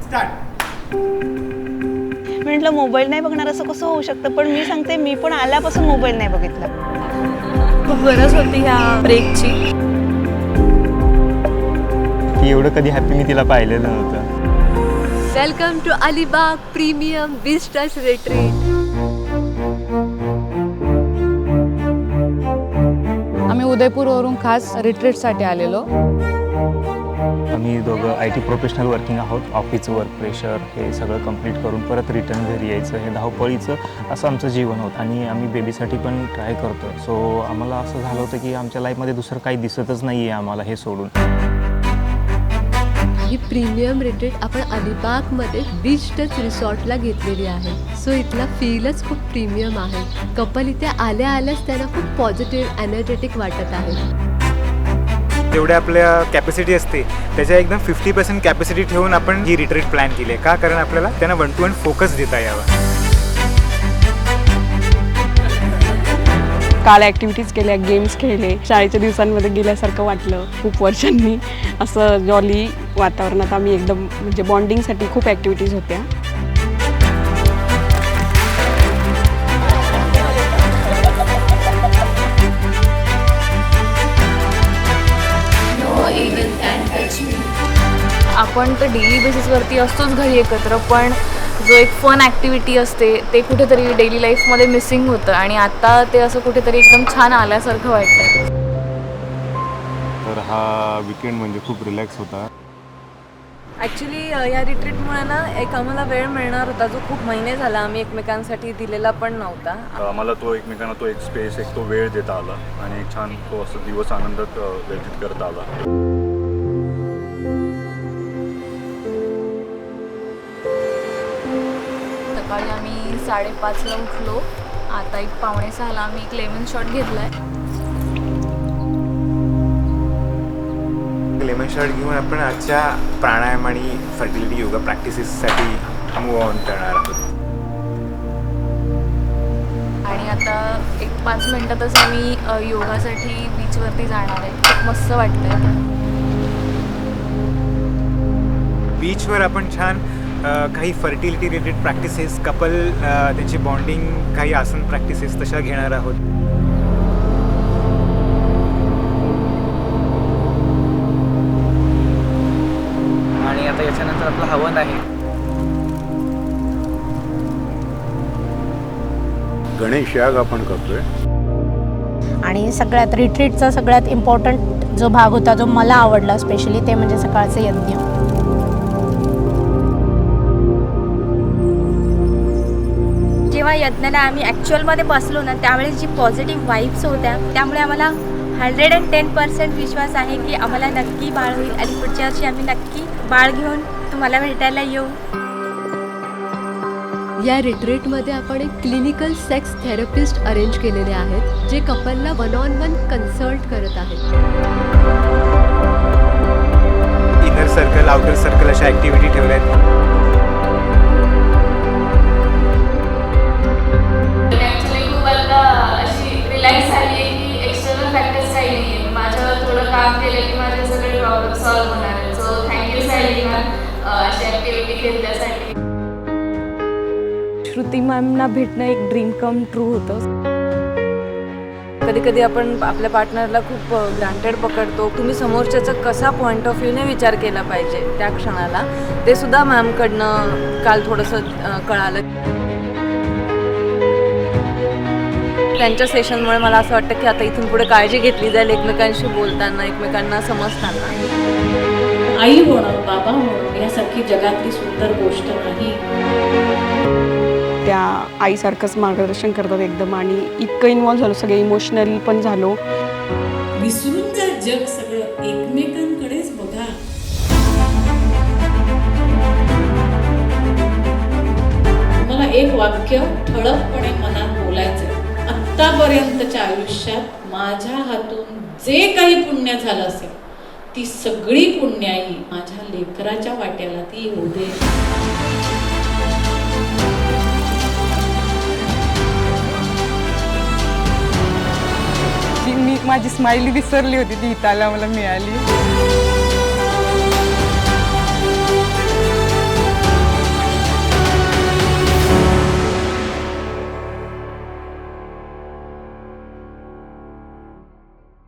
Start. म्हटलं mobile नाही बघणार असं कसं होऊ शकतं, पण मी सांगते मी पण आल्यापासून मोबाईल नाही बघितला. खूप गरज होती ह्या ब्रेकची. की एवढं कधी हॅपी मी तिला पाहिलेलं नव्हतं. Welcome to Alibag premium vistas retreat. आम्ही उदयपूरवरून खास रिट्रीटसाठी आलेलो. आम्ही दोघं IT प्रोफेशनल वर्किंग आहोत. ऑफिसचं वर्क प्रेशर हे सगळं कंप्लीट करून परत रिटर्न घरी यायचं, हे धावपळीचं असं आमचं जीवन होतं. आणि आम्ही बेबीसाठी पण ट्राय करतो. सो आम्हाला असं झालं होतं की आमच्या लाईफमध्ये दुसरं काही दिसतच नाही आहे आम्हाला हे सोडून. ही प्रीमियम रिट्रीट आपण अलिबागमध्ये बीच टच रिसॉर्टला घेतलेली आहे. सो इथला फीलच खूप प्रीमियम आहे. कपल इथे आल्या आल्याच त्यांना खूप पॉझिटिव्ह एनर्जेटिक वाटत आहे. तेवढ्या आपल्या कॅपॅसिटी असते त्याच्या एकदम 50% कॅपॅसिटी ठेवून आपण ही रिट्रीट प्लॅन केली आहे. का? कारण आपल्याला त्यांना 1 to 1 फोकस देता यावा. काल ॲक्टिव्हिटीज केल्या, गेम्स खेळले, शाळेच्या दिवसांमध्ये गेल्यासारखं वाटलं. खूप वर्षांनी असं जॉली वातावरणात आम्ही एकदम म्हणजे बॉन्डिंगसाठी खूप ॲक्टिव्हिटीज होत्या. आपण तर डेली बेसिसवरती असतोच घरी एकत्र, पण जो एक फन ॲक्टिव्हिटी असते ते कुठेतरी डेली लाईफमध्ये मिसिंग होतं. आणि आता ते असं कुठेतरी एकदम छान आल्यासारखं वाटतं. तर हा विकेंड म्हणजे खूप रिलॅक्स होता. ॲक्च्युली या रिट्रीटमुळे ना एक आम्हाला वेळ मिळणार होता जो खूप महिने झाला आम्ही एकमेकांसाठी दिलेला पण नव्हता. आम्हाला तो एकमेकांना तो एक स्पेस, एक तो वेळ देता आला आणि एक छान तो असं दिवस आनंदात व्यतीत करता आला. सकाळी आम्ही 5:30ला उठलो. आता एक 5:45ला आम्ही एक लेमन शॉट घेतला आहे. लेमन शॉट घेऊन आपण आजच्या प्राणायाम आणि फर्टिलिटी योगा प्रॅक्टिसेससाठी मूव ऑन करणार आहोत. आणि आता एक 5 मिनिटातच आम्ही योगासाठी बीचवरती जाणार आहे. खूप मस्त वाटतंय. बीचवर आपण छान काही फर्टिलिटी रिलेटेड प्रॅक्टिसेस, कपल त्यांची बॉन्डिंग, काही आसन प्रॅक्टिसेस तशा घेणार आहोत. आणि आता याच्यानंतर आपलं हवन आहे. गणेश याग आपण करतोय. आणि सगळ्यात रिट्रीटचा सगळ्यात इम्पॉर्टंट जो भाग होता, जो मला आवडला स्पेशली, ते म्हणजे सकाळचं यज्ञ. जेव्हा यज्ञाला आम्ही ॲक्च्युअलमध्ये बसलो ना, त्यावेळेस जी पॉझिटिव्ह वाईब्स होत्या, त्यामुळे आम्हाला 110% विश्वास आहे की आम्हाला नक्की बाळ होईल. आणि पुढच्या वर्षी आम्ही नक्की बाळ घेऊन तुम्हाला भेटायला येऊ. या रिट्रीटमध्ये आपण एक क्लिनिकल सेक्स थेरपिस्ट अरेंज केलेले आहेत जे कपलला 1-on-1 कन्सल्ट करत आहेत. इनर सर्कल, आउटर सर्कल अशा ॲक्टिव्हिटी ठेवल्या आहेत. रिलॅक्स झाली आहे की एक्सटर्नल फॅक्टर्स काही नाही आहे. माझ्यावर थोडं काम केलं की माझे सगळे प्रॉब्लेम सॉल्व्ह होणार आहेत. सो थँक्यू सायली मॅम अशी ॲक्टिव्हिटी घेतल्यासाठी. श्रुती मॅमना भेटणं एक ड्रीम कम ट्रू होतं. कधी कधी आपण आपल्या पार्टनरला खूप ग्रांटेड पकडतो. तुम्ही समोरच्याचा कसा पॉईंट ऑफ व्ह्यूने विचार केला पाहिजे त्या क्षणाला, ते सुद्धा मॅमकडनं काल थोडंसं कळालं. त्यांच्या सेशनमुळे मला असं वाटतं की आता इथून पुढे काळजी घेतली जाईल एकमेकांशी बोलताना, एकमेकांना समजताना. आई होणं, बाबा होणं यासारखी जगातली सुंदर गोष्ट नाही. त्या आईसारखंच मार्गदर्शन करतात एकदम. आणि इतकं इन्व्हॉल्व झालो, सगळे इमोशनल पण झालो. विसरून जा जग सगळं, एकमेकांकडेच बघा. मला एक वाक्य ठळकपणे मनात बोलायचं. आत्तापर्यंतच्या आयुष्यात माझ्या हातून जे काही पुण्य झालं असेल, ती सगळी पुण्याई माझ्या लेकराच्या वाट्याला ती येऊ दे. मी माझी स्माइली विसरली होती, ती इथं मला मिळाली.